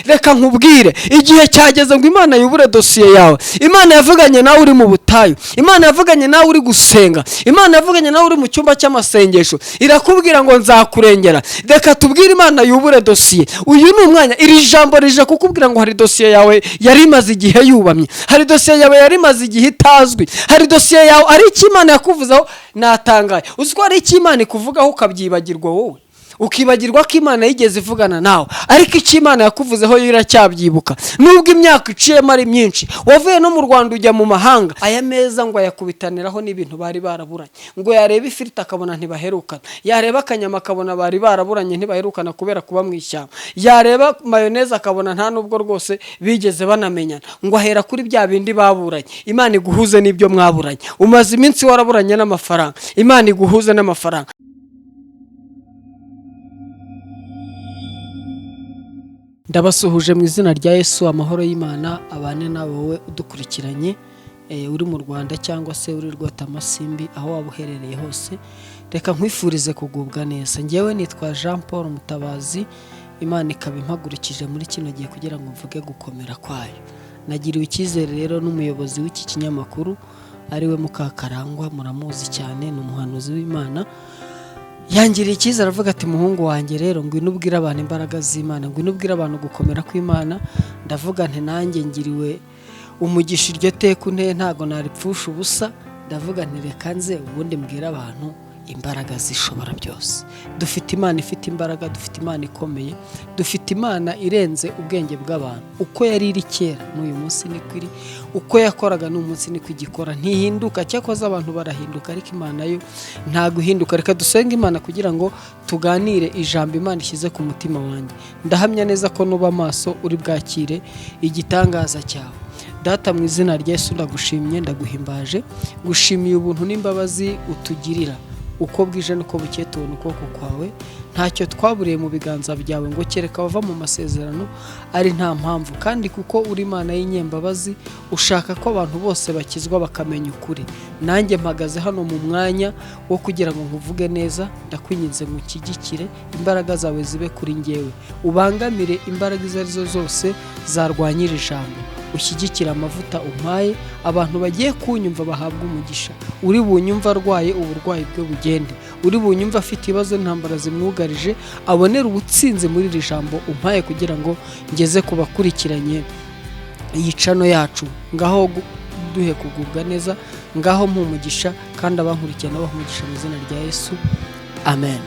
reka nkubwire, igihe cyageze ngo Imana yubure dosiye yawe. Imana yavuganye nawe uri mu butayu, Imana yavuganye nawe uri gusenga, Imana yavuganye nawe uri mu cyumba cy'amasengesho, irakubwira ngo nzakurengera. Reka tubwire Imana yubure dosiye. Uyu ni umwanya, iri jambo rije kukubwira ngo hari dosiye yawe yari imaze igihe yubamye, hari dosiye yawe yari imaze igihe itazwi, hari dosiye yawe ari icyo Imana yakuvuzeho. Natangaye, uzi ko ari icyo Imana ikuvugaho ukabyibagirwa wowe, ukibagirwa ko Imana yigeze ivugana nawe, ariko icyo Imana yakuvuzeho yo iracyabyibuka. Nubwo imyaka iciyemo ari myinshi, wavuye no mu Rwanda ujya mu mahanga, aya meza ngo ayakubitaniraho n'ibintu bari baraburanye. Ngo yareba ifiriti akabona ntibaherukana, yareba akanyama akabona bari baraburanye ntibaherukana kubera kuba mu ishyamba, yareba mayoneze akabona nta nubwo rwose bigeze banamenyana. Ngo ahera kuri bya bindi baburanye. Imana iguhuze n'ibyo mwaburanye. Umaze iminsi waraburanye n'amafaranga, Imana iguhuze n'amafaranga. Ndabasuhuje mu izina rya Yesu. Amahoro y'Imana abane nawe wowe udukurikiranye, uri mu Rwanda cyangwa se uri Rwotamasimbi, aho waba uherereye hose. Reka nkwifurize kugubwa neza. Njyewe nitwa Jean Paul Mutabazi. Imana ikaba impagurukije muri kino gihe kugira ngo mvuge gukomera kwayo. Nagiriwe icyizere rero n'umuyobozi w'iki kinyamakuru, ariwe Mukakarangwa, muramuzi cyane, ni umuhanuzi w'Imana. Yangiriye icyizere aravuga ati muhungu wanjye rero ngwino ubwire abantu imbaraga z'Imana, ngwino ubwire abantu gukomera kw'Imana. Ndavuga nti nanjye ngiriwe umugisha iryo teka unteye ntago naripfusha ubusa. Ndavuga nti reka nze ubundi mbwire abantu imbaraga zishobora byose. Dufite Imana ifite imbaraga, dufite Imana ikomeye, dufite Imana irenze ubwenge bw'abantu. Uko yari iri kera n'uyu munsi niko iri, uko yakoraga n'uyu munsi niko igikora, ntihinduka. Cyakoze abantu barahinduka ariko Imana yo ntago ihinduka. Reka dusenge Imana kugira ngo tuganire ijambo Imana ishyize ku mutima wanjye. Ndahamya neza ko nuba amaso uri bwakire igitangaza cyawe. Data, mu izina rya Yesu ndagushimye, ndaguhimbaje, gushimiye ubuntu n'imbabazi utugirira. Uko bwije nuko bukeye tubona ukuboko kwawe, ntacyo twaburiye mu biganza byawe ngo kereka wava mu masezerano ari nta mpamvu. Kandi kuko uri Imana y'inyembabazi, ushaka ko abantu bose bakizwa bakamenya ukuri. Nanjye mpagaze hano mu mwanya wo kugira ngo nkuvuge neza. Ndakwinginze mu kigikire, imbaraga zawe zibe kuri njyewe, ubangamire imbaraga izo arizo zose zarwanyira ijambo. Ushyigikira amavuta umpaye, abantu bagiye kunyumva bahabwa umugisha. Uri bunyumva arwaye uburwayi bwe bugende, uri bunyumva afite ibibazo n'intambara zimwugarije abonera ubutsinzi muri iri jambo umpaye, kugira ngo ngeze ku bakurikiranye iyi cano yacu. Ngaho duhe kugubwa neza, ngaho mpumugisha, kandi abankurikirana bahumugisha mu izina rya Yesu, amen.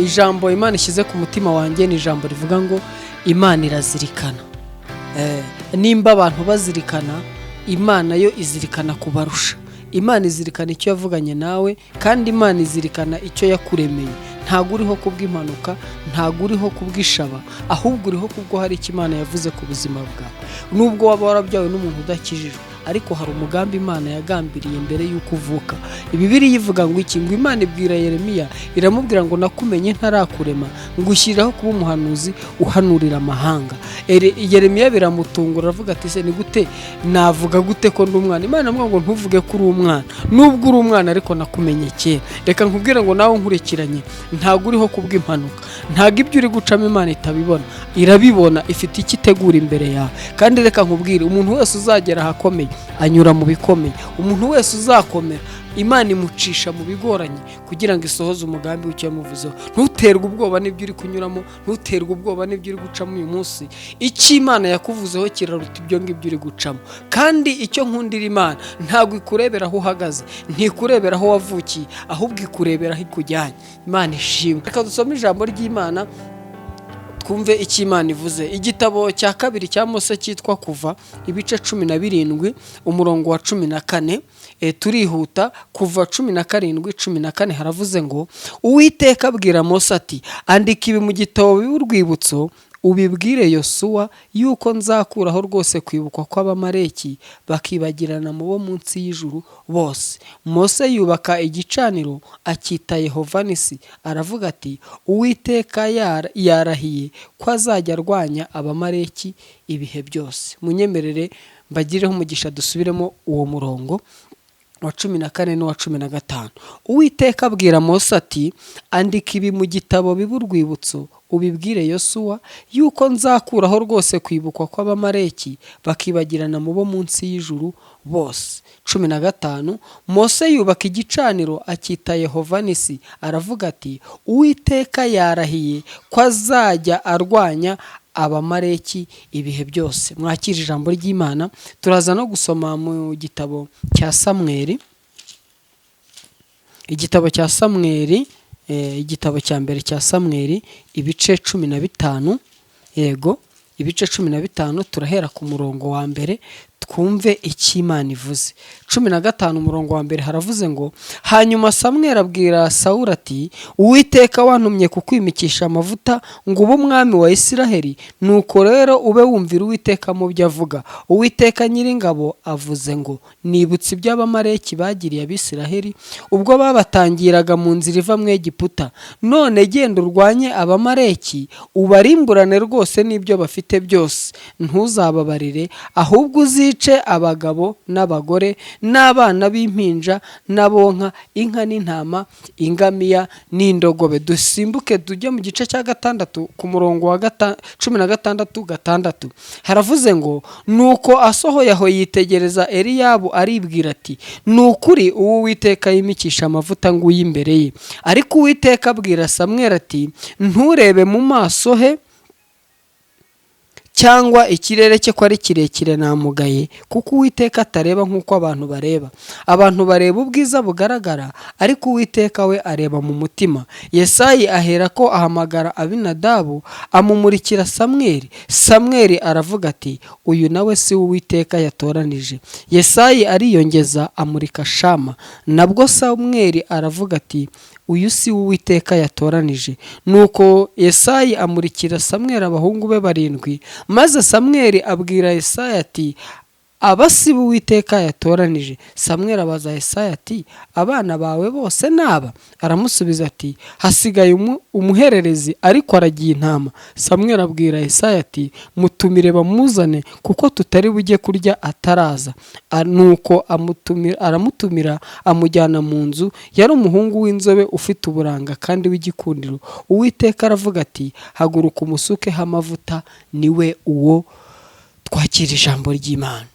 Ijambo Imana ishyize ku mutima wanjye ni ijambo rivuga ngo Imana irazirikana. Nimba abantu bazirikana, Imana yo izirikana kubarusha. Imana izirikana icyo yavuganye nawe, kandi Imana izirikana icyo yakuremeye. Ntago uriho kubw'impanuka, ntago uriho kubw'ishaba, ahubwo uriho kubwo hari icyo Imana yavuze ku buzima bwawe. Nubwo waba warabyawe n'umuntu udakijijwe, ariko hari umugambi Imana yagambiriye mbere y'uko uvuka. Bibiliya ivuga ngo iki? Ngo Imana ibwira Yeremiya, iramubwira ngo nakumenye ntarakurema, ngushyiraho kuba umuhanuzi uhanurira amahanga. Yeremiya biramutungura, aravuga ati se ni gute navuga gute ko ndi umwana? Imana iramubwira ngo ntuvuge ko uri umwana, nubwo uri umwana ariko nakumenye kera. Reka nkubwire ngo nawe nkurikiranye, ntago uriho kubw'impanuka, ntago ibyo uri gucamo Imana itabibona, irabibona, ifite icyo itegura imbere yawe. Kandi reka nkubwire, umuntu wese uzagera ahakomeye anyura mu bikomeye. Umuntu wese uzakomera, Imana imucisha mu bigoranye kugira ngo isohoze umugambi w'icyo yamuvuzeho. Ntuterwe ubwoba n'ibyo uri kunyuramo, ntuterwe ubwoba n'ibyo uri gucamo uyu munsi. Icyo Imana yakuvuzeho kiraruta ibyo ngibyo uri gucamo. Kandi icyo nkundira Imana, ntabwo ikurebera aho uhagaze, ntikurebera aho wavukiye, ahubwo ikurebera aho ikujyanye. Imana ishimwe. Reka dusome ijambo ry'Imana twumve icyo Imana ivuze. Igitabo cya kabiri cya Mose cyitwa Kuva, ibice 17 umurongo wa 14. Turihuta. Kuva 17:14 haravuze ngo Uwiteka abwira Mose ati, andika ibi mu gitabo by'urwibutso, ubibwire Yosuwa yuko nzakuraho rwose kwibukwa kw'Abamaleki bakibagirana mu bo munsi y'ijuru bose. Mose yubaka igicaniro acyita Yehova Nisi, aravuga ati Uwiteka yarahiye ko azajya arwanya Abamaleki ibihe byose. Munyemerere mbagireho umugisha, dusubiremo uwo murongo. wa 14 n'uwa 15. Uwiteka abwira Mose ati andika ibi mu gitabo bibe urwibutso ubibwire Yosuwa yuko nzakuraho rwose kwibukwa kw'abamaleki bakibagirana mu bo munsi y'ijuru bose. 15. Mose yubaka igicaniro akita Yehova Nisi, aravuga ati Uwiteka yarahiye ko azajya arwanya abamaleki ibihe byose. Mwakira ijambo ry'Imana. Turaza no gusoma mu gitabo cya Samweli, igitabo cya Samweli, igitabo cya mbere cya Samweli, ibice 15. Yego, ibice 15. Turahera ku murongo wa mbere twumve icyo Imana ivuze. 15 umurongo wa mbere haravuze ngo hanyuma Samweli abwira Sawuli ati Uwiteka wantumye kukwimikisha amavuta ngo ube umwami wa Isiraheli, nuko rero ube wumvira Uwiteka mu byo avuga. Uwiteka Nyiringabo avuze ngo nibutse iby'abamaleki bagiriye Abisiraheli ubwo babatangiraga mu nzira iva mu Egiputa, none genda urwanye abamaleki ubarimburane rwose n'ibyo bafite byose, ntuzababarire ahubwo uzice abagabo n'abagore n'abana b'impinja n'abonka, inka n'intama, ingamiya n'indogobe. Dusimbuke tujye mu gice cya 6 ku murongo wa 16. Haravuze ngo nuko asohoye aho yitegereza Eliyabu aribwira ati nukuri uwo Uwiteka yimikisha amavuta nguye imbere ye. Ariko Uwiteka abwira Samweli ati nturebe mu maso he cyangwa ikirere cye ko ari kirekire namugaye, kuko Uwiteka atareba nk'uko abantu bareba. Abantu bareba ubwiza bugaragara, ariko Uwiteka we areba mu mutima. Yesayi ahera ko ahamagara Abinadabu amumurikira Samweli. Samweli aravuga ati uyu nawe si Uwiteka yatoranije. Yesayi ariyongeza amurika Shama. Nabwo Samweli aravuga ati uyu si Uwiteka yatoranije. Nuko Yesayi amurikira Samweli abahungu be 7, maze Samweli abwira Yesayi ati aba si Uwiteka yatoranije. Samweli abaza Yesayi ati abana bawe bose naba? Aramusubiza ati hasigaye umuhererezi ariko aragiye intama. Samweli abwira Yesayi ati mutumire bamuzane kuko tutari bujye kurya ataraza. Nuko aramutumira amujyana mu nzu. Yari umuhungu w'inzobe ufite uburanga kandi w'igikundiro. Uwiteka aravuga ati haguruka umusukeho amavuta, niwe uwo. Twakira ijambo ry'Imana.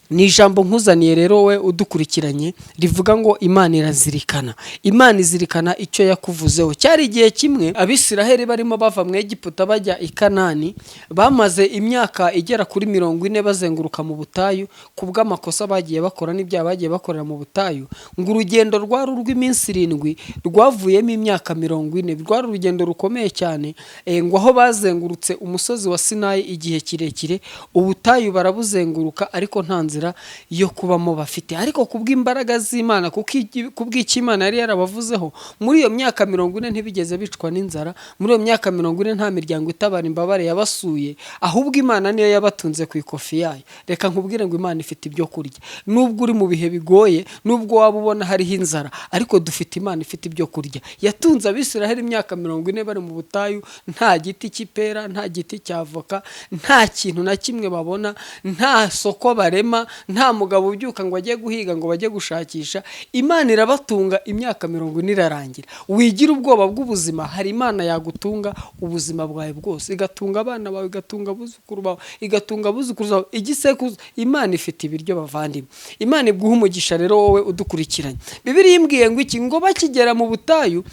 Ni ijambo nkuzaniye rero we udukurikiranye rivuga ngo Imana irazirikana. Imana izirikana icyo yakuvuzeho. Cyari igihe kimwe Abisiraheli barimo bava mu Egiputa bajya i Kanani, bamaze imyaka igera kuri 40 bazenguruka mu butayu kubw'amakosa bagiye bakora n'ibyaha bagiye bakorera mu butayu. Ngo urugendo rwari urw'iminsi 7 rwavuyemo imyaka 40. Rwari urugendo rukomeye cyane, ngo aho bazengurutse umusozi wa Sinayi igihe kirekire, ubutayu barabuzenguruka ariko nta nzira yo kubamo bafite. Ariko kubw'imbaraga z'Imana, kubw'iki Imana yari yarabavuzeho, muri iyo myaka 40 ntibigeze bicwa n'inzara. Muri iyo myaka 40 nta miryango itabara imbabare yabasuye, ahubwo Imana niyo yabatunze ku ikofi yayo. Reka nkubwire ngo Imana ifite ibyo kurya. Nubwo uri mu bihe bigoye, nubwo waba ubona hariho inzara, ariko dufite Imana ifite ibyo kurya. Yatunze Abisiraheli imyaka 40 bari mu butayu, nta giti cy'ipera, nta giti cy'avoka, nta kintu na kimwe babona, nta soko barema, nta mugabo ubyuka ngo ajye guhiga ngo bajye gushakisha. Imana irabatunga imyaka 40 irarangira. Wigira ubwoba bw'ubuzima, hari Imana yagutunga ubuzima bwawe bwose, igatunga abana bawe, igatunga abuzukuru bawe, igatunga abuzukuru bawe, igisekuruza. Imana ifite ibiryo bavandimwe. Imana iguha umugisha rero wowe udukurikiranye. Bibiliya imbwiye ngo iki, ngo bakigera mu butayu,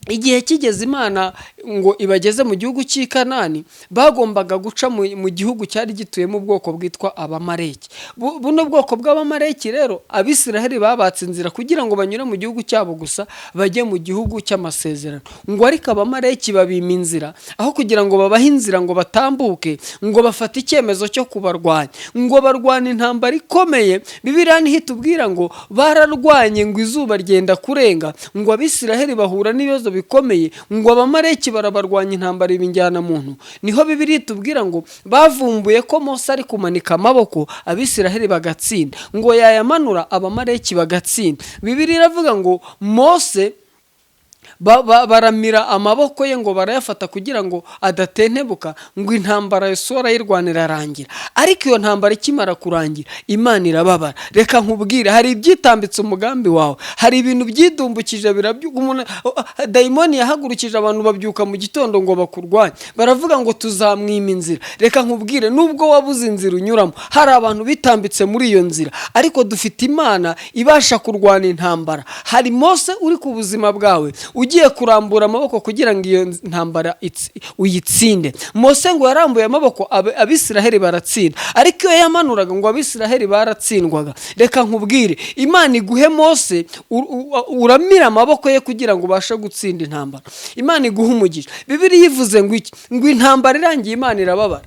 igihe kigeze Imana ngo ibageze mu gihugu cy'i Kanani, bagombaga guca mu gihugu cyari gituyemo ubwoko bwitwa Abamaleki. Buno bwoko bw'Abamaleki rero Abisiraheli babatse inzira kugira ngo banyure mu gihugu cyabo gusa bajye mu gihugu cy'amasezerano. Ngo ariko Abamaleki babima inzira, aho kugira ngo babahe inzira ngo batambuke, ngo bafate icyemezo cyo kubarwanya. Ngo barwana intambara ikomeye. Bibiliya ntitubwira ngo bararwanye ngo izuba ryenda kurenga, ngo Abisiraheli bahura n'ibibazo bikomeye, ngo Abamaleki barabarwanya intambara ibinjyana muntu. Niho Bibiliya itubwira ngo bavumbuye ko Mose ari kumanika amaboko Abisiraheli bagatsinda, ngo yayamanura Abamaleki bagatsinda. Bibiliya iravuga ngo Mose baramira amaboko ye ngo barayafata kugira ngo adatentebuka, ngo intambara Yosuwa arayirwanira arangira. Ariko iyo ntambara ikimara kurangira Imana irababara. Reka nkubwire, hari ibyitambitse umugambi wawe, hari ibintu byidumbukije birabyuka. Dayimoni yahagurukije abantu babyuka mu gitondo ngo bakurwanye, baravuga ngo tuzamwima inzira. Reka nkubwire, nubwo wabuze inzira unyuramo, hari abantu bitambitse muri iyo nzira, ariko dufite Imana ibasha kurwana intambara. Hari Mose uri ku buzima bwawe ugiye kurambura amaboko kugira ngo iyo ntambara uyitsinde. Mose ngo yarambuye amaboko Abisiraheli baratsinda, ariko iyo yamanuraga ngo Abisiraheli baratsindwaga. Reka nkubwire, Imana iguhe Mose uramira amaboko ye kugira ngo ubashe gutsinda intambara. Imana iguhe umugisha. Bibiliya ivuze ngo iki? Ngo intambara irangiye Imana irababara.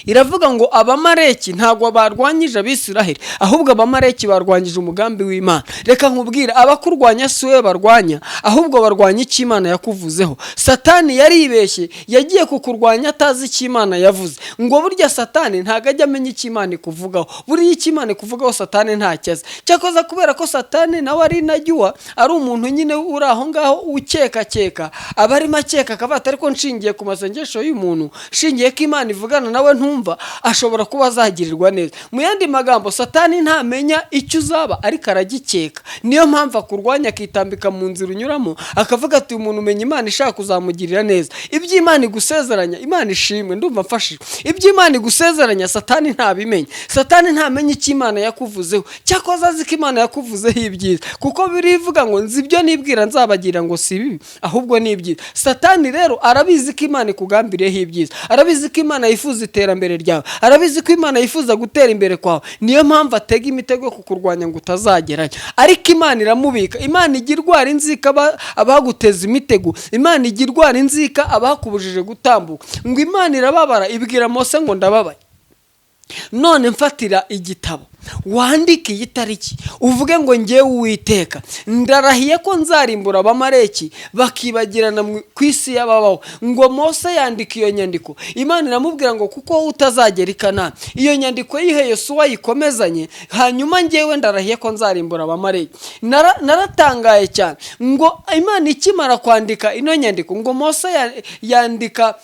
Iravuga ngo Abamaleki ntabwo barwanyije Abisiraheli, ahubwo Abamaleki barwanyije umugambi w'Imana. Reka nkubwire, abakurwanya si we barwanya, ahubwo barwanya icyo Imana yakuvuzeho. Satani yaribeshye, yagiye kukurwanya atazi icyo Imana yavuze. Ngo burya Satani ntago ajya amenya icyo Imana ikuvugaho. Buriya icyo Imana ikuvugaho Satani ntacyazi. Cyakoze kubera ko Satani nawe ari najyuwa, ari umuntu nyine uri aho ngaho ukeka, aba arimo akeka akavuga ariko nshingiye ku masengesho y'umuntu, nshingiye ko Imana ivugana nawe ntumva, ashobora kuba azagirirwa neza. Mu yandi magambo, Satani ntamenya icyo uzaba, ariko aragikeka. Niyo mpamvu akurwanya akitambika mu nzira unyuramo, akavuga ati uyu muntu umenya Imana ishaka kuzamugirira neza. Ibyo Imana igusezeranya, Imana ishimwe, ndumva mfashije. Ibyo Imana igusezeranya Satani ntabimenya. Satani ntamenya icyo Imana yakuvuzeho. Cyakoze azi ko Imana yakuvuzeho ibyiza, kuko birivuga ngo nzi ibyo nibwira nzabagira ngo si bibi, ahubwo ni ibyiza. Satani rero arabizi ko Imana ikugambiriyeho ibyiza, arabizi ko Imana yifuza iterambere ryawe, arabizi ko Imana yifuza gutera imbere kwawe. Niyo mpamvu atega imitego yo kukurwanya ngo utazagerayo. Ariko Imana iramubika. Imana igira irwara inzika abaguteza imitego. Imana igira irwara inzika abakubujije gutambuka. Ngo Imana irababara, ibwira Mose ngo ndababaye, none mfatira igitabo wandike iyi tariki, uvuge ngo ngewe Uwiteka ndarahiye ko nzarimbura Abamaleki bakibagirana ku isi y'ababaho. Ngo Mose yandika iyo nyandiko. Imana iramubwira ngo kuko wowe utazagera i Kanani, iyo nyandiko yihe Yosuwa yikomezanye, hanyuma ngewe ndarahiye ko nzarimbura Abamaleki. Naratangaye cyane. Ngo Imana ikimara kwandika ino nyandiko, ngo Mose yandika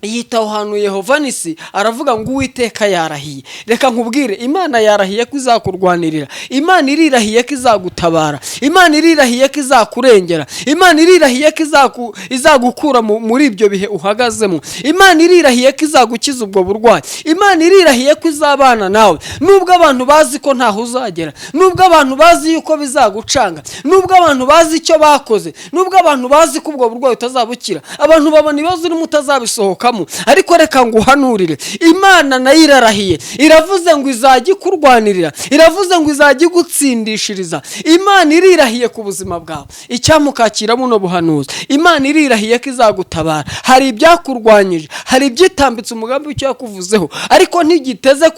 yitaho hantu Yehova nisi, aravuga ngo Uwiteka yarahiye. Reka nkubwire, Imana yarahiye ko izakurwanirira. Imana irirahiye ko izagutabara. Imana irirahiye ko izakurengera. Imana irirahiye ko izagukura muri ibyo bihe uhagazemo. Imana irirahiye ko izagukiza ubwo burwayi. Imana irirahiye ko izabana nawe, nubwo abantu bazi ko ntaho uzagera, nubwo abantu bazi yuko bizagucanga, nubwo abantu bazi icyo bakoze, nubwo abantu bazi ko ubwo burwayi utazabukira. Abantu babona ibibazo urimo utazabisohoka. Ariko reka nguhanurire, Imana nayo irarahiye, iravuze ngo izajya ikurwanirira, iravuze ngo izajya igutsindishiriza. Imana irirahiye ku buzima bwawe. Icyamukakira buno buhanuzi, Imana irirahiye ko izagutabara. Hari ibyakurwanyije, hari ibyitambitse umugambi w'icyo yakuvuzeho, ariko ntigiteze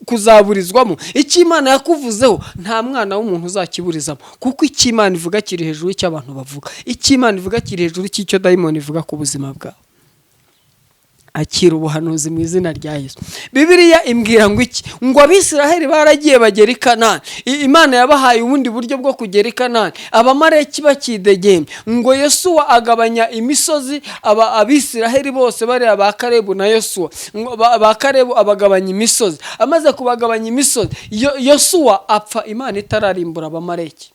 kuzaburizwamo. Icyo Imana yakuvuzeho nta mwana w'umuntu uzakiburizamo, kuko icyo Imana ivuga kiri hejuru y'icyo abantu bavuga. Icyo Imana ivuga kiri hejuru y'icyo dayimoni ivuga ku buzima bwawe. Akira ubuhanuzi mu izina rya Yesu. Bibiliya imbwira ngo iki? Ngo Abisiraheli baragiye bagera i Kanani. Imana yabahaye ubundi buryo bwo kugera i Kanani, Abamaleki bakidegembya. Ngo Yosuwa agabanya imisozi, Abisiraheli bose bari ba Kalebu na Yosuwa. Ba Kalebu abagabanya imisozi. Amaze kubagabanya imisozi, Yosuwa apfa Imana itararimbura Abamaleki.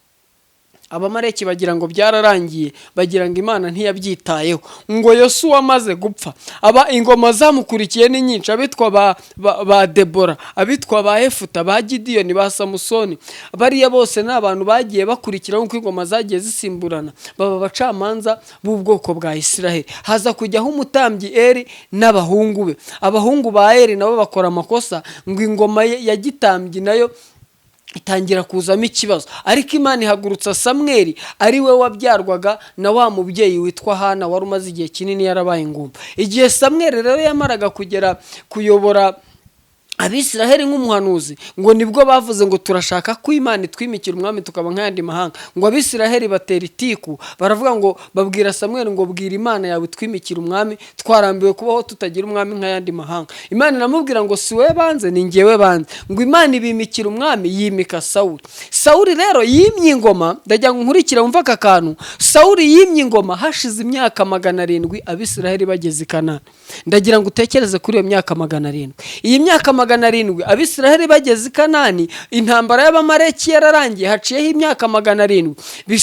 Abamaleki bagira ngo byararangiye, bagira ngo Imana ntiyabyitayeho. Ngo Yosuwa amaze gupfa, ingoma zamukurikiye ni nyinshi, abitwa ba Debora, abitwa ba Yefuta, ba Gidiyoni, ba Samusoni. Bariya bose ni abantu bagiye bakurikira nk'uko ingoma zagiye zisimburana, baba abacamanza b'ubwoko bwa Isiraheli. Haza kujyaho umutambyi Eli n'abahungu be. Abahungu ba Eli nabo bakora amakosa, ngo ingoma ya gitambyi nayo itangira kuzamo ikibazo. Ariko Imana ihagurutsa Samweli, ari we wabyarwaga na wa mubyeyi witwa Hana, wari umaze igihe kinini yarabaye ingumba. Igihe Samweli rero yamaraga kuyobora Abisiraheli nk'umuhanuzi ngo nibwo bavuze ngo turashaka ko Imana itwimikira umwami tukaba nk'ayandi mahanga. Ngo Abisiraheli batera itiku baravuga ngo babwira Samuel ngo bwira Imana yawe twimikira umwami, twarambiwe kubaho tutagira umwami nk'ayandi mahanga. Imana iramubwira ngo si we banze ni njyewe banze. Ngo Imana ibimikira umwami yimika Sawuli. Sawuli rero yimye ingoma, ndagira ngo nkurikira wumva aka kantu. Sawuli yimye ingoma hashize imyaka 700 Abisiraheli bageze i Kanani. Ndagira ngo utekereze kuri iyo myaka 700. Iyi myaka 700 Abisiraheli bageze i Kanani, intambara y'Abamaleki yararangiye, haciyeho imyaka 700.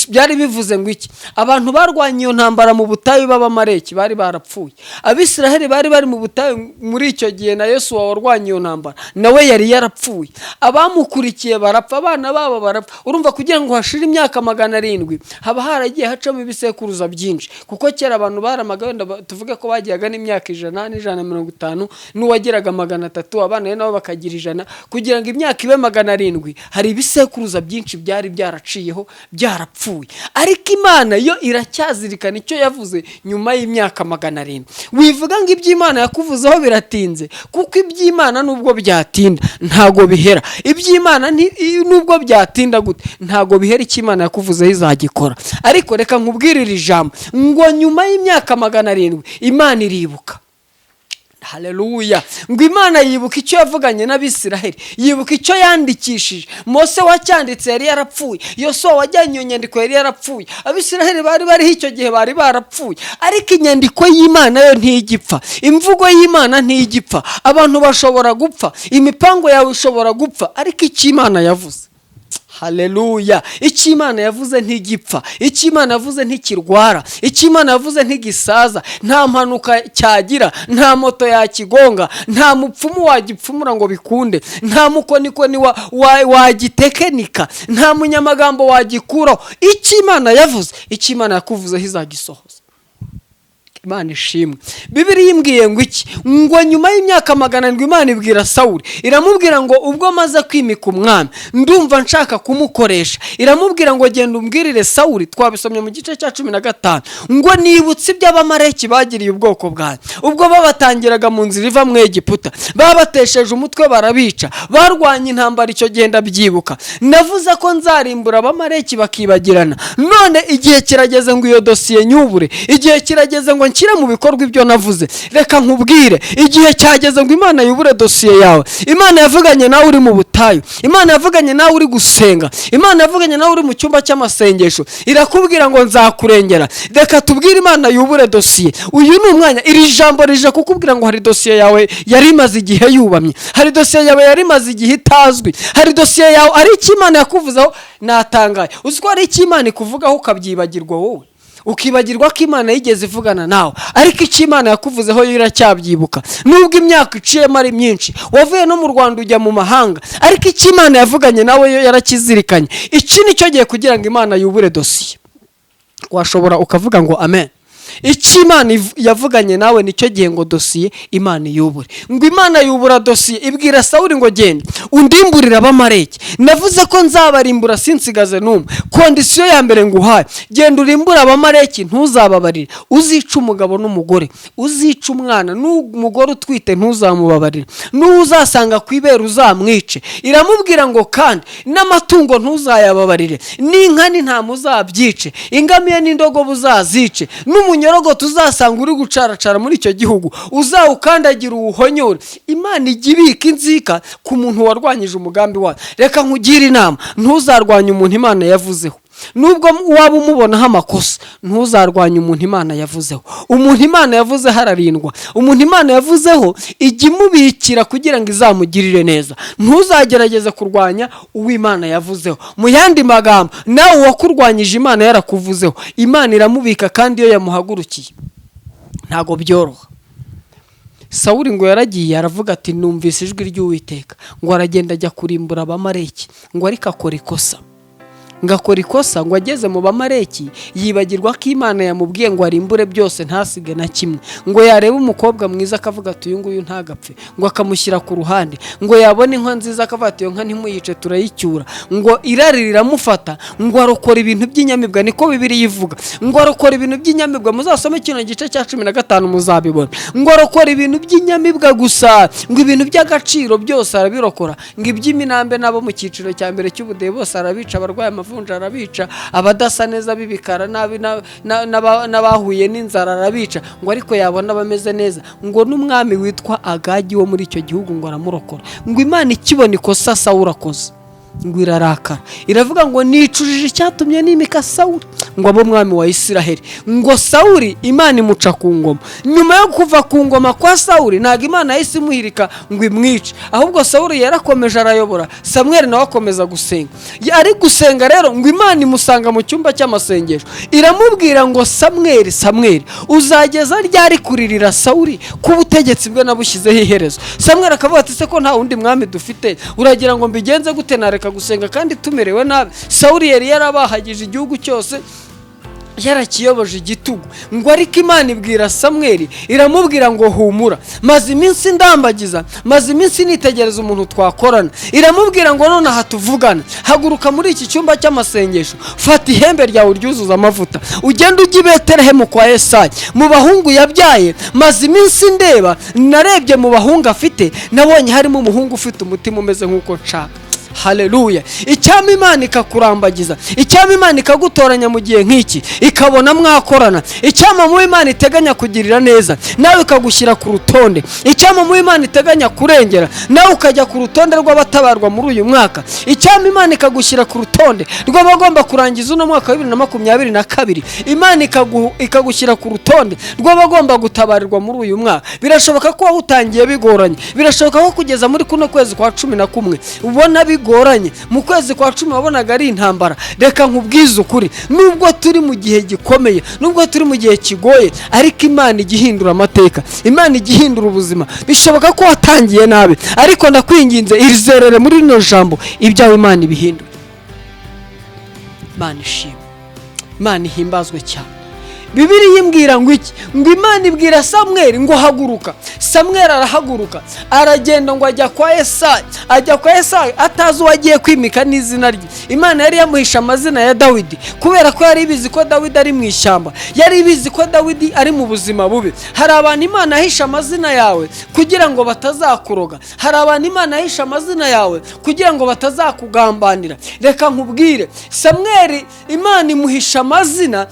Byari bivuze ngo iki? Abantu barwanye iyo ntambara mu butayu b'Abamaleki bari barapfuye. Abisiraheli bari mu butayu muri icyo gihe, na Yesu warwanye iyo ntambara nawe yari yarapfuye. Abamukurikiye barapfa, abana babo barapfa. Urumva kugira ngo hashire imyaka 700 haba haragiye hacamo ibisekuruza byinshi, kuko kera abantu baramaga, wenda tuvuge ko bagiyaga n'imyaka 150 n'uwageraga 300, abana nabo bakagira 100. Kugira ngo imyaka ibe 700 hari ibisekuruza byinshi byari byaraciyeho byarapfuye. Ariko Imana yo iracyazirikana icyo yavuze nyuma y'imyaka 700. Wivuga ngo iby'Imana yakuvuzeho biratinze, kuko iby'Imana nubwo byatinda ntago bihera. Iby'Imana nubwo byatinda gute ntago bihera, icyo Imana yakuvuzeho izagikora. Ariko reka nkubwirire ijambo ngo nyuma y'imyaka 700 Imana iribuka. Haleluya. Ngo Imana yibuka icyo yavuganye n'Abisiraheli, yibuka icyo yandikishije. Mose wacyanditse yari yarapfuye, Yosuwa wajyanye iyo nyandiko yari yarapfuye. Abisiraheli bari icyo gihe bari barapfuye. Ariko inyandiko y'Imana yo ntigipfa, imvugo y'Imana ntigipfa. Abantu bashobora gupfa, imipango yawe ishobora gupfa, ariko icyo Imana yavuze, haleluya, icyo Imana yavuze ntigipfa, icyo Imana yavuze ntikirwara, icyo Imana yavuze ntigisaza. Nta mpanuka cyagira, nta moto yakigonga, nta mupfumu wagipfumura ngo bikunde, nta mukonikoni wagitekenika, nta munyamagambo wagikuraho. Icyo Imana yavuze, icyo Imana yakuvuzeho izagisohoza. Imana ishimwe. Bibiliya imbwiye ngo iki? Ngo nyuma y'imyaka 700 Imana ibwira Sawuli, iramubwira ngo ubwo maze kwimika umwami ndumva nshaka kumukoresha. Iramubwira ngo genda umbwirire Sawuli, twabisomye mu gice cya 15, ngo nibutse iby'Abamaleki bagiriye ubwoko bwanjye ubwo babatangiraga mu nzira iva mu Egiputa, babatesheje umutwe barabica, barwanye intambara. Icyo genda byibuka, navuze ko nzarimbura Abamaleki bakibagirana. None igihe kirageze ngo iyo dosiye nyubure, igihe kirageze ngo nshyira mu bikorwa ibyo navuze. Reka nkubwire, igihe cyageze ngo Imana yubure dosiye yawe. Imana yavuganye nawe uri mu butayu, Imana yavuganye nawe uri gusenga, Imana yavuganye nawe uri mu cyumba cy'amasengesho, irakubwira ngo nzakurengera. Reka tubwire Imana yubure dosiye. Uyu ni umwanya, iri jambo rije kukubwira ngo hari dosiye yawe yari imaze igihe yubamye, hari dosiye yawe yari imaze igihe itazwi, hari dosiye yawe ari icyo Imana yakuvuzeho. Natangaye, uzi ko ari icyo Imana ikuvugaho ukabyibagirwa wowe, ukibagirwa ko Imana yigeze ivugana nawe. Ariko icyo Imana yakuvuzeho yo iracyabyibuka, nubwo imyaka iciyemo ari myinshi, wavuye no mu Rwanda ujya mu mahanga, ariko icyo Imana yavuganye nawe yo yarakizirikanye. Iki nicyo gihe kugira ngo Imana yubure dosiye. Washobora ukavuga ngo amen. Icyo Imana yavuganye nawe nicyo gihe ngo dosiye Imana yubure. Ngo Imana yubura dosiye, ibwira Sawuli ngo genda undimburira Abamaleki. Navuze ko nzabarimbura sinsigaze n'umwe. Kondisiyo ya mbere nguhaye, genda urimbura Abamaleki, ntuzababarire. Uzica umugabo n'umugore, uzica umwana n'umugore utwite ntuzamubabarire, n'uzasanga ku ibere uzamwice. Iramubwira ngo kandi n'amatungo ntuzayababarire, n'inka n'intama uzabyice, ingamiya n'indogobe uzazice, n'umunyorogo tuzasanga uri gucaracara muri icyo gihugu uzawukandagira uwuhonyore. Imana ijya ibika inzika ku muntu warwanyije umugambi wayo. Reka nkugire inama, ntuzarwanye umuntu Imana yavuzeho. Nubwo waba umubonaho amakosa, ntuzarwanye umuntu Imana yavuzeho. Umuntu Imana yavuzeho ararindwa, umuntu Imana yavuzeho ijya imubikira kugira ngo izamugirire neza. Ntuzagerageze kurwanya uwo Imana yavuzeho. Mu yandi magambo, nawe wakurwanyije Imana yarakuvuzeho, Imana iramubika kandi iyo yamuhagurukiye ntago byoroha. Sawuli ngo yaragiye aravuga ati numvise ijwi ry'Uwiteka, ngo aragenda ajya kurimbura Abamaleki, ngo ariko akora ikosa. ngo akora ikosa, ngo ageze mu Bamaleki yibagirwa ko Imana yamubwiye ngo arimbure byose ntasige na kimwe, ngo yareba umukobwa mwiza akavuga ati uyu nguyu ntagapfe, ngo akamushyira ku ruhande, ngo yabona inka nziza akavuga ati iyo nka ntimuyice turayicyura, ngo irari riramufata, ngo arokora ibintu by'inyamibwa, niko Bibiliya ivuga, ngo arokora ibintu by'inyamibwa. Muzasome kino gice cya 15 muzabibona, ngo arokora ibintu by'inyamibwa gusa, ngo ibintu by'agaciro byose arabirokora, ngo iby'iminambe nabo mu cyiciro cya mbere cy'ubudehe bose arabica, abarwaye amavunja arabica, abadasa neza bibikara n'abahuye n'inzara arabica, ngo ariko yabona bameze neza, ngo n'umwami witwa Agagi wo muri icyo gihugu ngo aramurokora. Ngo Imana ikibona ikosa Sawuli akoze, ngo irarakara, iravuga ngo nicujije icyatumye nimika Sawuli ngo abe umwami wa Isiraheli. Ngo Sawuli Imana imuca ku ngoma. Nyuma yo kuva ku ngoma kwa Sawuli ntago Imana yahise imuhirika ngo imwice, ahubwo Sawuli yarakomeje arayobora, Samweli nawe akomeza gusenga. Ari gusenga rero ngo Imana imusanga mu cyumba cy'amasengesho, iramubwira ngo Samweli, Samweli, uzageza ryari kuririra Sawuli ku butegetsi bwe nabushyizeho iherezo? Samweli akavuga ati se ko nta wundi mwami dufite, uragira ngo mbigenze gute nareka gusenga kandi tumerewe nabi? Sawuli yari yarabahagije igihugu cyose, yarakiyoboje igitugu. Ngo ariko Imana ibwira Samweli, iramubwira ngo humura, maze iminsi ndambagiza, maze iminsi nitegereza umuntu twakorana. Iramubwira ngo none aha tuvugana, haguruka muri iki cyumba cy'amasengesho, fata ihembe ryawe uryuzuza amavuta, ugende ujye i Betelehemu kwa Yesayi mu bahungu yabyaye. Maze iminsi ndeba, narebye mu bahungu afite, nabonye harimo umuhungu ufite umutima umeze nk'uko nshaka. Haleluya. Icyama Imana ikakurambagiza, icyama Imana ikagutoranya mu gihe nk'iki, ikabona mwakorana, icyama mu Imana iteganya kugirira neza nawe ikagushyira ku rutonde, icyama mu Imana iteganya kurengera nawe ukajya ku rutonde rw'abatabarwa muri uyu mwaka, icyama Imana ikagushyira ku rutonde rw'abagomba kurangiza uno mwaka wa 2022, Imana ikagushyira ku rutonde rw'abagomba gutabarirwa muri uyu mwaka. Birashoboka ko utangiye bigoranye, birashoboka ko kugeza muri kuno kwezi kwa 11 ubona bigoranye, mu kwezi kwa 10 wabonaga ari intambara. Reka nkubwize ukuri, nubwo turi mu gihe gikomeye, nubwo turi mu gihe kigoye, ariko Imana igihindura amateka, Imana igihindura ubuzima. Bishoboka ko watangiye nabi, ariko ndakwinginze irizerere muri rino jambo, ibyawe Imana ibihindura. Imana ishimwe, Imana ihimbazwe cyane. Bibiliya imbwira ngo iki? Ngo Imana ibwira Samweli ngo haguruka. Samweli arahaguruka, aragenda ngo ajya kwa Yesayi. Ajya kwa Yesayi atazi uwagiye kwimika n'izina rye. Imana yari yamuhisha amazina ya Dawidi kubera ko yari ibizi ko Dawidi ari mu ishyamba, yari ibizi ko Dawidi ari mu buzima bubi. Hari abantu Imana ahisha amazina yawe kugira ngo batazakuroga, hari abantu Imana ahisha amazina yawe kugira ngo batazakugambanira. Reka nkubwire, Samweli Imana imuhisha amazina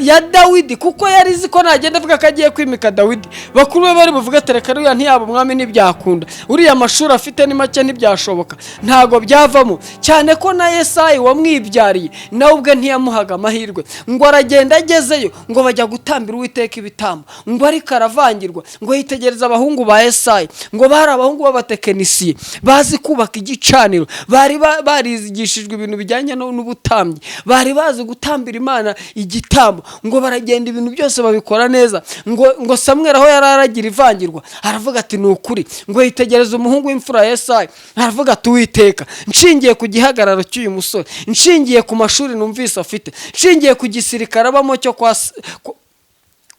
ya Dawidi kuko yari izi ko nagenda avuga ko agiye kwimika Dawidi, bakuru be bari buvuga tereka ruya ntiyaba umwami ntibyakunda, uriya mashuri afite ni make ntibyashoboka, ntago byavamo, cyane ko na Yesayi wamwibyariye nawe ubwe ntiyamuhaga amahirwe. Ngo aragenda agezeyo, ngo bajya gutambira Uwiteka ibitambo, ngo ariko aravangirwa. Ngo yitegereza abahungu ba Yesayi, ngo bari abahungu b'abatekinisiye bazi kubaka igicaniro, bari barizigishijwe ibintu bijyanye n'ubutambyi, bari bazi gutambira Imana igitambo. Ngo baragenda ibintu byose babikora neza. Ngo Samweli aho yari aragira ivangirwa aravuga ati ni ukuri. Ngo yitegereza umuhungu w'imfura Yesayi aravuga ati Uwiteka, nshingiye ku gihagararo cy'uyu musore, nshingiye ku mashuri numvise afite, nshingiye ku gisirikare abamo cyo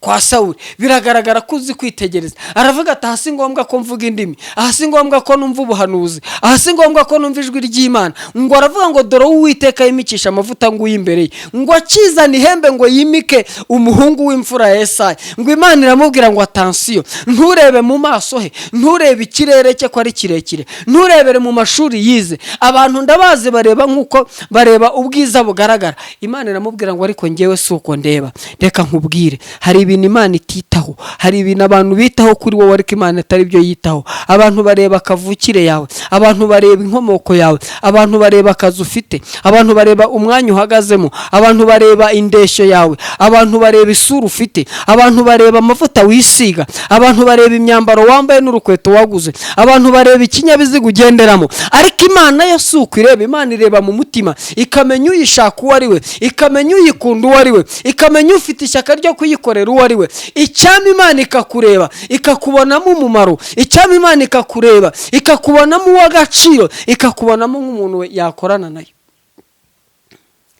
kwa Sawuli, biragaragara ko uzi kwitegereza. Aravuga ati hasi ngombwa ko mvuga indimi, hasi ngombwa ko numva ubuhanuzi, hasi ngombwa ko numva ijwi ry'Imana. Ngo aravuga ngo dore Uwiteka yimikisha amavuta ngo uyimbereye, ngo akizana ihembe ngo yimike umuhungu w'imfura Yesayi. Ngo Imana iramubwira ngo atansiyo, nturebe mu maso he, nturebe ikirere cye ko ari kirekire, nturebere mu mashuri yize. Abantu ndabazi bareba nk'uko bareba ubwiza bugaragara. Imana iramubwira ngo ariko ngewe si uko ndeba. Reka nkubwire, hari ibintu Imana ititaho, hari ibintu abantu bitaho kuri wowe ariko Imana atari byo yitaho. Abantu bareba akavukire yawe, abantu bareba inkomoko yawe, abantu bareba akazi ufite, abantu bareba umwanya uhagazemo, abantu bareba indeshyo yawe, abantu bareba isura ufite, abantu bareba amavuta wisiga, abantu bareba imyambaro wambaye n'urukweto waguze, abantu bareba ikinyabiziga ugenderamo. Ariko Imana yo si uko ireba. Imana ireba mu mutima, ikamenya uyishaka uwo ari we, ikamenya uyikunda uwo ari we, ikamenya ufite ishyaka ryo kuyikorera uwo ari we. Icyama Imana ikakureba, ikakubonamo umumaro, icyama Imana ikakureba, ikakubonamo uw'agaciro, ikakubonamo nk'umuntu yakorana nayo.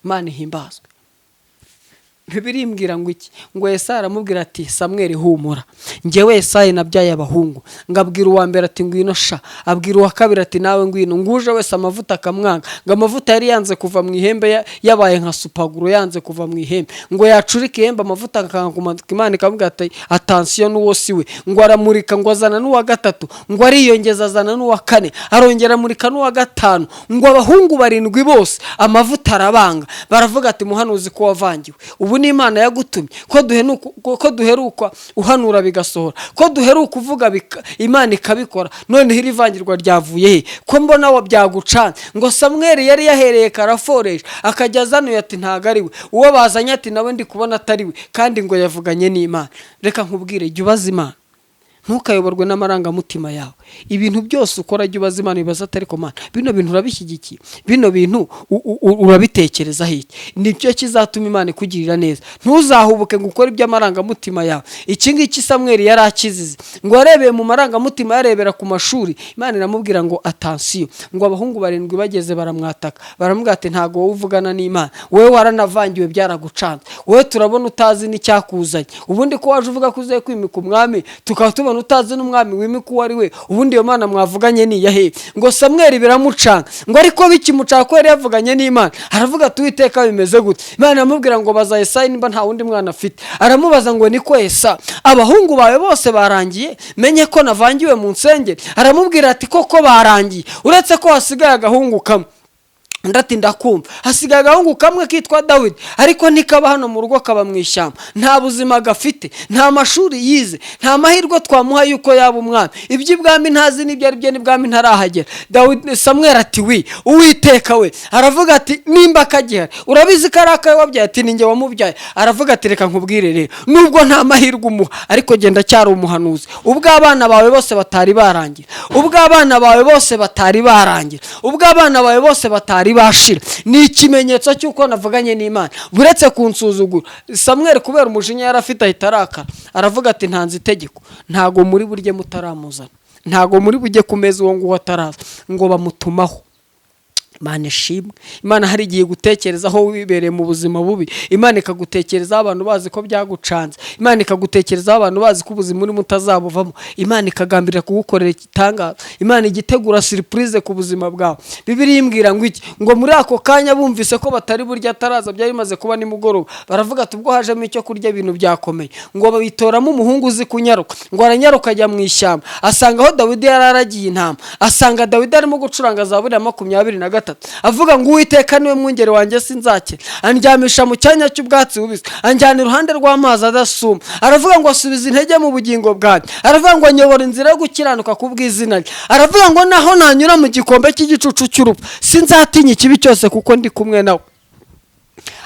Imana ihimbazwe. Bibiliya imbwira ngo iki? Ngo Yesaya aramubwira ati Samweli humura, njyewe Yesaya nabyaye abahungu. Ngabwira uwa mbere ati ngwino sha, abwira uwa kabiri ati nawe ngwino. Nguje wese amavuta akamwanga, ngo amavuta yari yanze kuva mu ihembe yabaye nka supaguru yanze kuva mu ihembe, ngo yacurika ihembe amavuta akankuma. Imana ikamubwira ati attention n'uwo siwe. Ngo aramurika, ngo azana n'uwa gatatu, ngo ariyongeza azana n'uwa kane, arongera amurika n'uwa gatanu. Ngo abahungu 7 bose amavuta arabanga. Baravuga ati muhanuzi ko wavangiwe, ubu ni Imana yagutumye ko duheruka uhanura bigasohora, ko duheruka uvuga Imana ikabikora. None hiri vangirwa ryavuye he? Ko mbona wa byagucana. Ngo Samweli yari yahereye karaforeje akajya azanuye ati ntago ari we, uwo bazanye ati nawe ndi kubona atari we, kandi ngo yavuganye n'Imana. Reka nkubwire, jya ubaza Imana, ntukayoborwe n'amarangamutima yawe. Ibintu byose ukora jya ubaza Imana, bibaza atari ko Mana bino bintu urabishyigikiye, bino bintu urabitekerezaho iki? Nicyo kizatuma Imana ikugirira neza. Ntuzahubuke ngo ukore iby'amarangamutima yawe. Iki ngiki Samweli yari akizize, ngo arebeye mu marangamutima, yarebera ku mashuri. Imana iramubwira ngo attention, ngo abahungu 7 bageze baramwataka, baramubwira ati ntago wowe uvugana n'Imana, wowe waranavangiwe byaragucanze, wowe turabona utazi n'icyakuzanye. Ubundi ko waje uvuga ko ugiye kwimika umwami, tukaba tubona utazi n'umwami wimika uwo ari we, ubundi iyo Mana mwavuganye ni yahe? Ngo Samweli biramucanga, ngo ariko bikimucaka ko yari yavuganye n'Imana. Aravuga ati Uwiteka bimeze gute? Imana amubwira ngo baza Yesaya nimba nta wundi mwana afite. Aramubaza ngo niko Yesaya, abahungu bawe bose barangiye? Menye ko navangiwe mu nsengeri. Aramubwira ati koko barangiye, uretse ko hasigaye agahungu kamwe. Ndati ndakumva, hasigaye agahungu kamwe kitwa Dawidi, ariko nikaba hano mu rugo kaba mu ishyamba, nta buzima gafite, nta mashuri yize, nta mahirwe twamuha yuko yaba umwami, iby'ibwami ntazi n'ibyo ari byo n'ibwami ntarahagera. Dawidi Samweli ati wi Uwiteka we. Aravuga ati nimba kagihari, urabizi ko ari akawe wabyaye? Ati ninjye wamubyaye. Aravuga ati reka nkubwire rero, nubwo nta mahirwe umuha, ariko genda cyari umuhanuzi. Ubwo abana bawe bose batari barangira, ubwo abana bawe bose batari barangira, ubwo abana bawe bose batari bashira, ni ikimenyetso cy'uko navuganye n'Imana, buretse kunsuzugura. Samweli kubera umujinya yarafite ahita arakara, aravuga ati ntanze itegeko, ntago muri burye mutaramuzana, ntago muri bujye kumeza uwo nguwo ataraza. Ngo bamutumaho. Imana ishimwe. Imana hari igihe gutekerezaho wibereye mu buzima bubi, Imana ikagutekerezaho abantu bazi ko byagucanze, Imana ikagutekerezaho abantu bazi ko ubuzima uri mutazabuvamo, Imana ikagambirira kugukorera igitangaza, Imana igitegura surprise ku buzima bwawe. Bibiliya imbwira ngo iki? Ngo muri ako kanya bumvise ko batari burya ataraza, byari bimaze kuba nimugoroba, baravuga ati ubwo hajemo icyo kurya ibintu byakomeye. Ngo bitoramo umuhungu uzi kunyaruka, ngo aranyaruka ajya mu ishyamba, asanga aho Dawidi yararagiye intama, asanga Dawidi arimo gucuranga Zaburi ya 23, avuga ngo Uwiteka niwe mwungeri wanjye sinzakena, andyamisha mu cyanya cy'ubwatsi bubisi, anjyana iruhande rw'amazi adasuma. Aravuga ngo asubiza intege mu bugingo bwanjye, aravuga ngo nyobora inzira yo gukiranuka kubw'izina rye. Aravuga ngo naho nanyura mu gikombe cy'igicucu cy'urupfu, sinzatinya ikibi cyose kuko ndi kumwe nawe.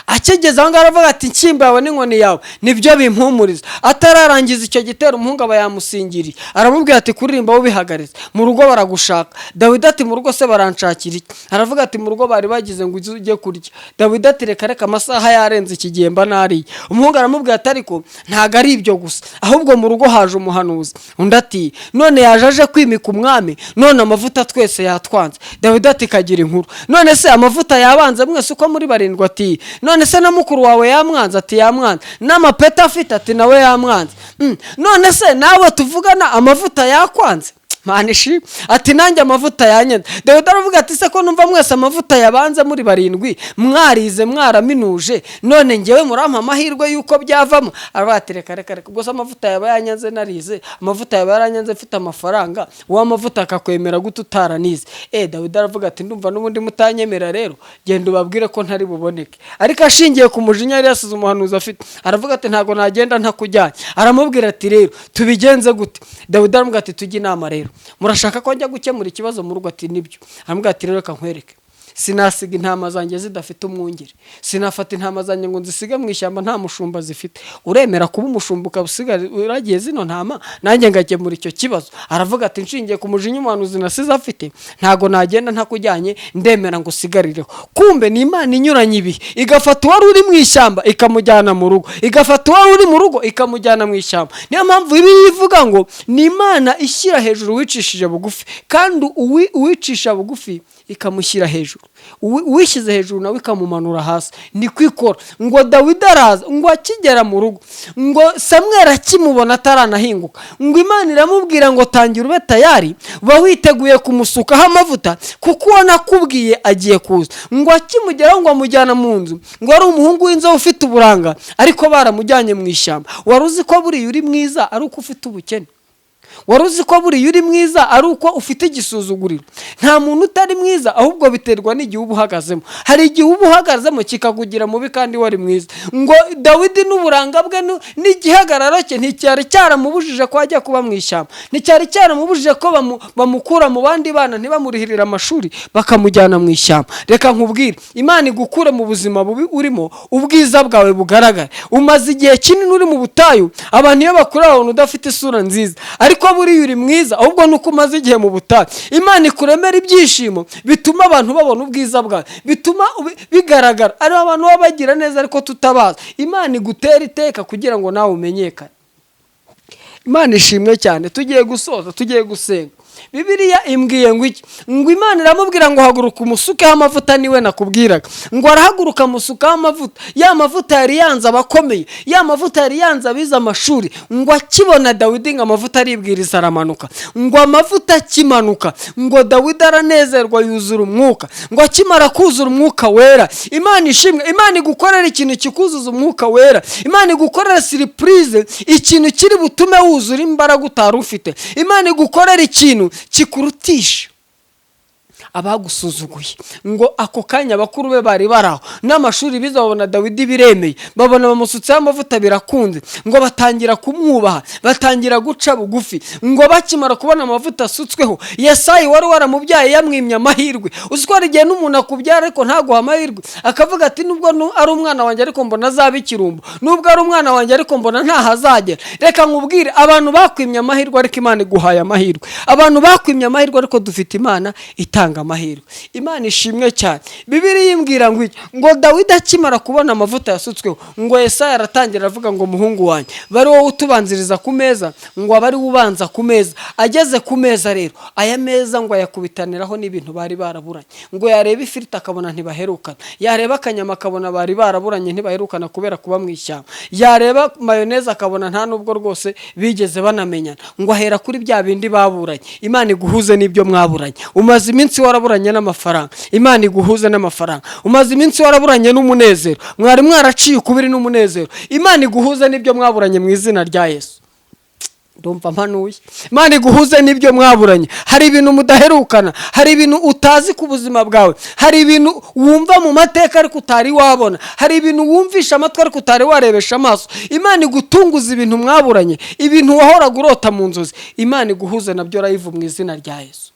Akigeze aho ngaho aravuga ati inshyimbo yawe n'inkoni yawe nibyo bimpumuriza. Atararangiza icyo gitero umuhungu aba yamusingiriye, aramubwira ati kuririmba ubihagaritse, mu rugo baragushaka. Dawidi ati mu rugo se baranshakira iki? Aravuga ati mu rugo bari bagize ngo ujye kurya. Dawidi ati reka reka amasaha yarenze iki gihe mba nariye. Umuhungu aramubwira ati ariko ntago ari ibyo gusa, ahubwo mu rugo haje umuhanuzi. Undi ati none yaje aje kwimika umwami, none amavuta twese yatwanze. Dawidi ati kagira inkuru, none se amavuta yabanze mwese uko muri 7? Ati none se na mukuru wawe yamwanze? Ati yamwanze. N'amapeta afite? Ati nawe yamwanze. None se nawe tuvugana amavuta yakwanze? Manishi ati nanjye amavuta yanyenze. Dawidi aravuga ati se ko numva mwese amavuta yabanze muri 7 mwarize mwaraminuje, none ngewe murampa amahirwe yuko byavamo? Aravuga ati reka reka reka, ubwo amavuta yaba yanyenze narize, amavuta yaba yaranyenze mfite amafaranga, uwo amavuta akakwemera gute utaranize? Dawidi aravuga ati ndumva n'ubundi mutanyemera, rero genda ubabwire ko ntari buboneke. Ariko ashingiye ku mujinya yari yasize umuhanuzi afite, aravuga ati ntago nagenda ntakujyanye. Aramubwira ati rero tubigenze gute? Dawidi aravuga ati tujye inama rero, murashaka ko njya gukemura ikibazo mu rugo? Ati nibyo. Aramubwira ati rero reka nkwereke, sinasiga intama zanjye zidafite umwungeri, sinafata intama zanjye ngo nzisige mu ishyamba nta mushumba zifite. Uremera kuba umushumba ukabusiga uragiye zino ntama nanjye ngakemura icyo kibazo? Aravuga ati nshingiye ku mujinya umuhanuzi nasize afite, ntago nagenda ntakujyanye, ndemera ngo usigarireho. Kumbe ni Imana inyuranye ibihe, igafata uwari uri mu ishyamba ikamujyana mu rugo, igafata uwari uri mu rugo ikamujyana mu ishyamba. Niyo mpamvu ibi bivuga ngo ni Imana ishyira hejuru wicishije bugufi, kandi uwicisha bugufi ikamushyira hejuru, uwishyize hejuru nawe ikamumanura hasi. Ni kwikora ngo Dawidi araza, ngo akigera mu rugo, ngo Samweli akimubona ataranahinguka, ngo Imana iramubwira ngo tangira ube tayari, ba witeguye kumusukaho amavuta kuko uwo nakubwiye agiye kuza. Ngo akimugeraho ngo amujyana mu nzu, ngo ari umuhungu w'inzobe ufite uburanga, ariko baramujyanye mu ishyamba. Wari uzi ko buriya uri mwiza ari uko ufite ubukene? Wari uzi ko buriya uri mwiza ari uko ufite igisuzuguriro? Nta muntu utari mwiza, ahubwo biterwa n'igihe uba uhagazemo. Hari igihe uba uhagazemo kikakugira mubi kandi wari mwiza. Ngo Dawidi n'uburanga bwe n'igihagararo cye nticyari cyaramubujije ko ajya kuba mu ishyamba, nticyari cyaramubujije ko bamukura mu bandi bana ntibamurihirira amashuri bakamujyana mu ishyamba. Reka nkubwire, Imana igukure mu buzima bubi urimo, ubwiza bwawe bugaragare. Umaze igihe kinini uri mu butayu, abantu iyo bakureba babona udafite isura nziza, ariko buriya uri mwiza, ahubwo nuko umaze igihe mu butayu. Imana ikuremera ibyishimo bituma abantu babona ubwiza bwawe, bituma bigaragara. Ari abantu baba bagira neza ariko tutabaza. Imana igutera iteka kugira ngo nawe umenyekane. Imana ishimwe cyane. Tugiye gusoza, tugiye gusenga. Bibiliya imbwiye ngo iki? Ngo Imana iramubwira ngo haguruka umusukeho amavuta, niwe nakubwiraga. Ngo arahaguruka amusukaho amavuta. Ya mavuta yari yanze abakomeye, ya mavuta yari yanze abize amashuri. Ngo akibona Dawidi ngo amavuta aribwiriza aramanuka. Ngo amavuta akimanuka, ngo Dawidi aranezerwa yuzura umwuka. Ngo akimara kuzura umwuka wera, Imana ishimwe. Imana igukorera ikintu kikuzuza umwuka wera. Imana igukorera surprise, ikintu kiri butume wuzura imbaraga utari ufite. Imana igukorera ikintu kikurutisha abagusuzuguye. Ngo ako kanya bakuru be bari baraho, n'amashuri biza babona Dawidi biremeye, babona bamusutseho amavuta birakunze, ngo batangira kumwubaha, batangira guca bugufi. Ngo bakimara kubona amavuta asutsweho, Yesayi wari waramubyaye yamwimye amahirwe. Uziko igihe n'umuntu akubyara ariko ntaguha amahirwe, akavuga ati nubwo ari umwana wanjye ariko mbona azaba ikirumbo, nubwo ari umwana wanjye ariko mbona ntahazagera. Reka nkubwire, abantu bakwimye amahirwe ariko Imana iguhaye amahirwe. Abantu bakwimye amahirwe ariko dufite Imana itanga amahirwe. Imana ishimwe cyane. Bibiliya imbwira ngo iki? Ngo Dawidi akimara kubona amavuta yasutsweho, ngo Yesayi aratangira avuga ngo muhungu wanjye, bari wowe utubanziriza ku meza, ngo abari ubanza ku meza. Ageze ku meza rero, aya meza ngo ayakubitaniraho n'ibintu bari baraburanye. Ngo yareba ifiriti akabona ntibaherukana, yareba akanyama akabona bari baraburanye ntibaherukana kubera kuba mu ishyamba, yareba mayoneze akabona nta nubwo rwose bigeze banamenyana. Ngo ahera kuri bya bindi baburanye. Imana iguhuze n'ibyo mwaburanye. Umaze iminsi waraburanye n'amafaranga, Imana iguhuze n'amafaranga. Umaze iminsi waraburanye n'umunezero, mwari mwaraciye ukubiri n'umunezero, Imana iguhuze n'ibyo mwaburanye mu izina rya Yesu. Ndumva mpanuye. Imana iguhuze n'ibyo mwaburanye. Hari ibintu mudaherukana, hari ibintu utazi ku buzima bwawe, hari ibintu wumva mu mateka ariko utari wabona, hari ibintu wumvisha amatwi ariko utari warebesha amaso. Imana igutunguza ibintu mwaburanye, ibintu wahoraga urota mu nzozi. Imana iguhuze nabyo rayivu mu izina rya Yesu.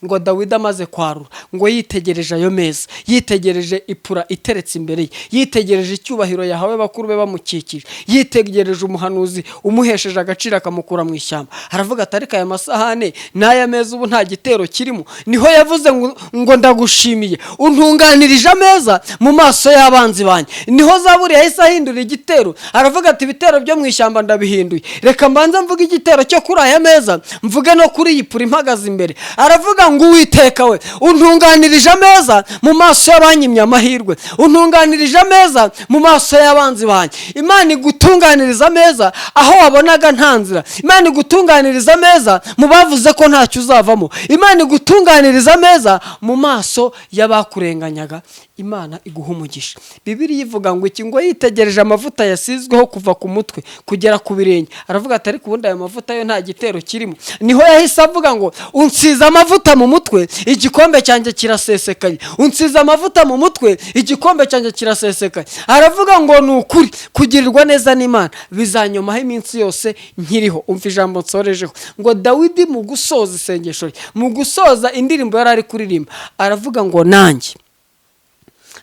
Ngo Dawidi amaze kwarura, ngo yitegereje ayo meza, yitegereje ipura iteretse imbere ye, yitegereje icyubahiro yahawe bakuru be bamukikije, yitegereje umuhanuzi umuhesheje agaciro akamukura mu ishyamba. Aravuga ati ariko aya masahane n'aya meza ubu nta gitero kirimo. Niho yavuze ngo ndagushimiye, untunganirije ameza mu maso y'abanzi banjye. Niho Zaburi yahise ahindura igitero, aravuga ati ibitero byo mu ishyamba ndabihinduye, reka mbanza mvuga igitero cyo kuri aya meza, mvuge no kuri iyi pura impagaze imbere. Aravuga ngo Uwiteka we, untunganirije ameza mu maso y'abanyimye amahirwe, untunganirije ameza mu maso y'abanzi banjye. Imana igutunganiriza ameza aho wabonaga nta nzira. Imana igutunganiriza ameza mu bavuze ko ntacyo uzavamo. Imana igutunganiriza ameza mu maso y'abakurenganyaga. Imana iguha umugisha. Bibiliya ivuga ngo iki? Ngo yitegereje amavuta yasizweho kuva ku mutwe kugera ku birenge. Aravuga ati ariko ubundi ayo mavuta yo nta gitero kirimo. Niho yahise avuga ngo unsize amavuta mu mutwe, igikombe cyanjye kirasesekaye. Unsize amavuta mu mutwe, igikombe cyanjye kirasesekaye. Aravuga ngo ni ukuri kugirirwa neza n'Imana bizanyomaho iminsi yose nkiriho. Umva ijambo nsorejeho. Ngo Dawidi mu gusoza isengesho rye, mu gusoza indirimbo yari ari kuririmba, aravuga ngo nanjye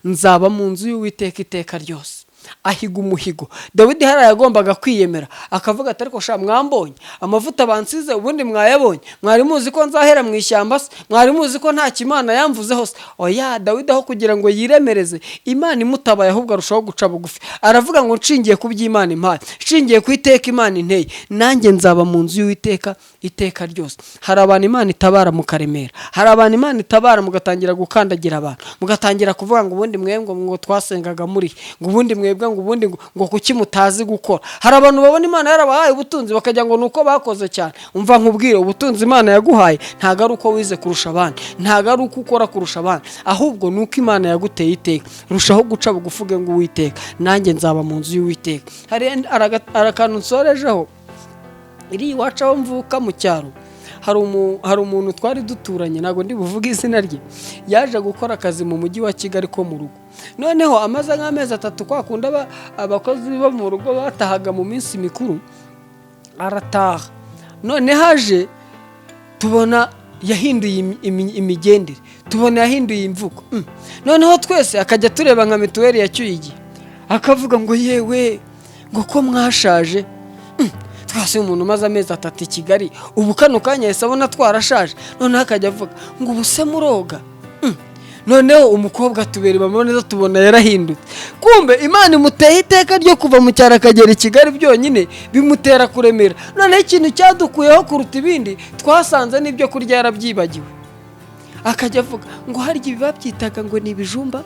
nzaba mu nzu y'Uwiteka iteka ryose. ahiga umuhigo. Dawidi hariya yagombaga kwiyemera akavuga ati ariko sha mwambonye amavuta bansize ubundi mwayabonye, mwari muzi ko nzahera mu ishyamba se, mwari muzi ko nta kimana yamvuzeho se. Oya, Dawidi aho kugira ngo yiremereze Imana imutabaye ahubwo arushaho guca bugufi, aravuga ngo nshingiye ku by'Imana impaye, nshingiye ku iteka Imana inteye, nanjye nzaba mu nzu y'Uwiteka iteka ryose. Hari abantu Imana itabara mukaremera, hari abantu Imana itabara mugatangira gukandagira abantu, mugatangira kuvuga ngo ubundi mwebwe ngo twasengaga muri, ngo ubundi mwebwe ngo ubundi ngo kuki mutazi gukora. Hari abantu babona Imana yarabahaye ubutunzi bakagira ngo nuko bakoze cyane. Umva nkubwire, ubutunzi Imana yaguhaye ntago ari uko wize kurusha abandi, ntago ari uko ukora kurusha abandi, ahubwo nuko Imana yaguteye iteka. Rushaho guca bugufuge ngo Uwiteka nanjye nzaba mu nzu y'Uwiteka. Hari arakantu nsorejeho, iri iwacu aho mvuka mu cyaro hari umuntu twari duturanye, ntago ndi buvuge izina rye, yaje gukora akazi mu mujyi wa Kigali ko mu rugo. Noneho amaze nk'amezi 3 kwa kunda abakozi bo mu rugo batahaga mu minsi mikuru, arataha. None haje tubona yahinduye imigendere, tubona yahinduye imvugo. Noneho twese akajya tureba nka mituweli yacyuye, akavuga ngo yewe ngo ko mwashaje. Twase umuntu maze amezi 3 i Kigali, ubu kano kanya yese abona twarashaje. None akajya avuga ngo ubuse muroga. Noneho umukobwa tubere bamone tubona yarahindutse. Kumbe Imana imuteye iteka ryo kuva mu cyara akagera i Kigali byonyine bimutera kuremera. None ikintu cyadukuyeho kuruta ibindi twasanze n'ibyo kurya yarabyibagiwe. Akajya avuga ngo hari igihe babyitaga ngo ni ibijumba,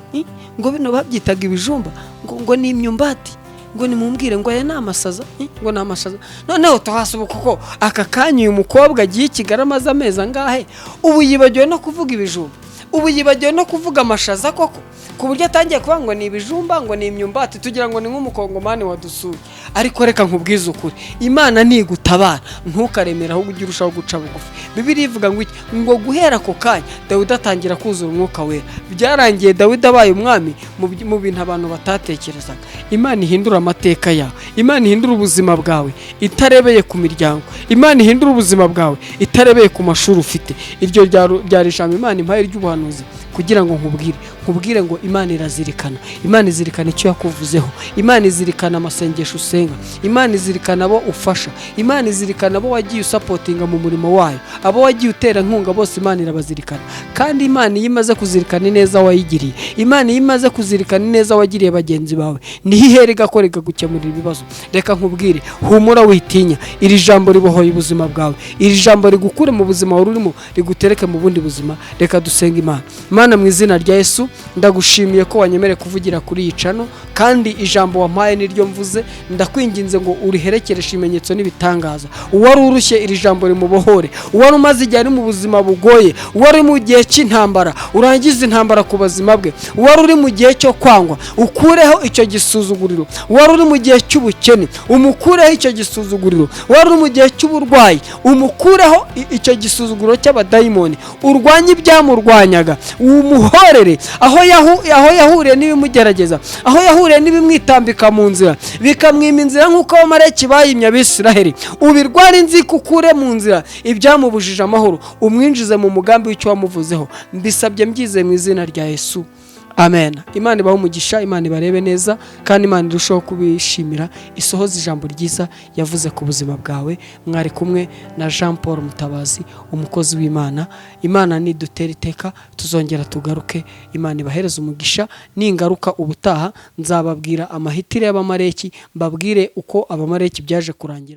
ngo bino babyitaga ibijumba, ngo ni imyumbati, ngo nimumbwire ngo aya ni amasaza, ngo ni amashaza. Noneho tuhasubuka kuko aka kanya uyu mukobwa agiye i Kigali amaze amezi angahe, ubu yibagiwe no kuvuga ibijumba, ubu yibagiwe no kuvuga amashaza koko, ku buryo atangiye kuvuga ngo ni ibijumba, ngo ni imyumbati, tugira ngo ni nk'umukongomani wadusuye. Ariko reka nkubwize ukuri, Imana nigutabara ntukaremera ahubwo ujye urushaho guca bugufi. Bibiliya ivuga ngo guhera ko kanya Dawidi atangira kuzura umwuka wera. Byarangiye Dawidi abaye umwami mu bintu abantu batatekerezaga. Imana ihindura amateka yawe, Imana ihindura ubuzima bwawe itarebeye ku miryango, Imana ihindura ubuzima bwawe itarebeye ku mashuri ufite. Iryo ryari ijambo Imana impaye ry'ubuhanuzi kugira ngo nkubwire ngo Imana irazirikana, Imana izirikana icyo yakuvuzeho, Imana izirikana amasengesho usenga, Imana izirikana abo ufasha, Imana izirikana abo wagiye usapotinga mu murimo wayo, abo wagiye utera nkunga bose Imana irabazirikana. Kandi Imana yimaze kuzirikana neza wayigiriye, Imana yimaze kuzirikana neza wagiriye bagenzi bawe, niho ihera igakora igagukemurira ibibazo. Reka nkubwire, humura witinya, iri jambo ribohoye ubuzima bwawe, iri jambo rigukure mu buzima urimo rigutereke mu bundi buzima. Reka dusenga Imana. Mana, mu izina rya Yesu ndagushimiye ko wanyemereye kuvugira kuri iyi cano, kandi ijambo wampaye niryo mvuze. Ndakwinginze ngo uriherekereshe ibimenyetso n'ibitangaza. Uwari urushye iri jambo rimubohore, uwari umaze igihe ari mu buzima bugoye, uwari mu gihe cy'intambara urangize intambara ku buzima bwe, uwari uri mu gihe cyo kwangwa ukureho icyo gisuzuguriro, uwari uri mu gihe cy'ubukene umukureho icyo gisuzuguriro, uwari uri mu gihe cy'uburwayi umukureho icyo gisuzuguriro cy'abadayimoni, urwanye ibyamurwanyaga, umuhorere aho yahuriye n'ibimugerageza, aho yahuriye n'ibimwitambika mu nzira bikamwima inzira nk'uko abamarayika bayimye Abisiraheli. Ubirwara inzika ukure mu nzira ibyamubujije amahoro, umwinjize mu mugambi w'icyo wamuvuzeho. Mbisabye mbyize mu izina rya Yesu, amen. Imana ibahe umugisha, Imana ibarebe neza, kandi Imana irushaho kubishimira isohoza ijambo ryiza yavuze ku buzima bwawe. Mwari kumwe na Jean Paul Mutabazi, umukozi w'Imana. Imana nidutera iteka tuzongera tugaruke. Imana ibahereze umugisha. Ningaruka ubutaha nzababwira amahitire y'abamareki, mbabwire uko abamareki byaje kurangira.